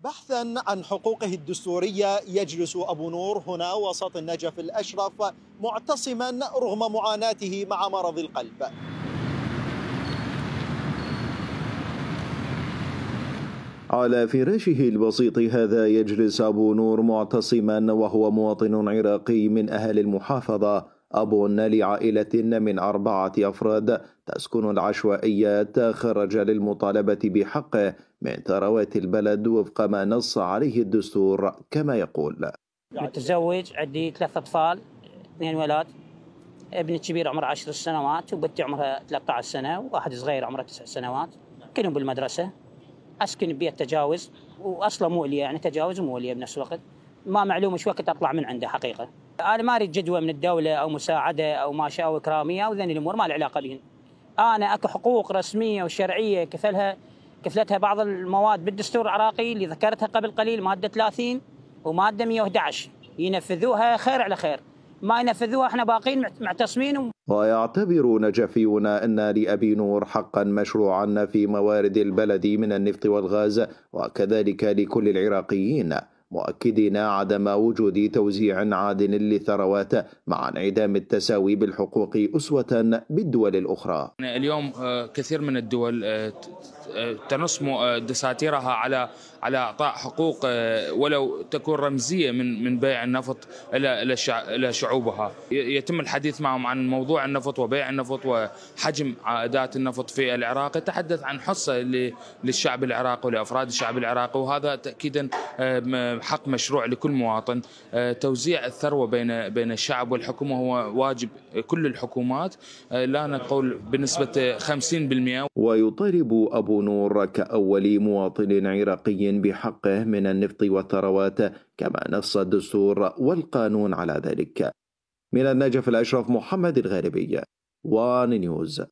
بحثا عن حقوقه الدستورية يجلس أبو نور هنا وسط النجف الأشرف معتصما رغم معاناته مع مرض القلب. على فراشه البسيط هذا يجلس أبو نور معتصما، وهو مواطن عراقي من أهل المحافظة، أب لعائلة من 4 أفراد تسكن العشوائيات، خرج للمطالبة بحقه من ثروات البلد وفق ما نص عليه الدستور. كما يقول: متزوج، عندي 3 أطفال، 2 ولاد، ابني الكبير عمره 10 سنوات وبنتي عمرها 13 سنة وواحد صغير عمره 9 سنوات، كلهم بالمدرسة. أسكن ببيت تجاوز، وأصلا مؤلية، يعني تجاوز ومؤلية بنفس الوقت، ما معلوم ايش وقت أطلع من عنده حقيقة. أنا ما أريد جدوى من الدولة أو مساعدة أو ما شاء إكرامية أو ذني الأمور، ما له علاقة بهن. أنا أكو حقوق رسمية وشرعية كفلتها بعض المواد بالدستور العراقي اللي ذكرتها قبل قليل، مادة 30 ومادة 111، ينفذوها خير على خير، ما ينفذوها احنا باقين معتصمين. ويعتبر نجفيون أن لأبي نور حقا مشروعا في موارد البلد من النفط والغاز، وكذلك لكل العراقيين، مؤكدين عدم وجود توزيع عادل للثروات مع انعدام التساوي بالحقوق أسوة بالدول الأخرى. اليوم كثير من الدول تنص دساتيرها على اعطاء حقوق ولو تكون رمزيه من بيع النفط الى شعوبها. يتم الحديث معهم عن موضوع النفط وبيع النفط وحجم عائدات النفط في العراق. يتحدث عن حصه للشعب العراقي ولافراد الشعب العراقي، وهذا تاكيدا حق مشروع لكل مواطن. توزيع الثروه بين الشعب والحكومه هو واجب كل الحكومات، لا نقول بنسبه 50%. ويطالب أبو نور كأول مواطن عراقي بحقه من النفط والثروات كما نص الدستور والقانون على ذلك. من النجف الأشرف، محمد الغاربي، وان نيوز.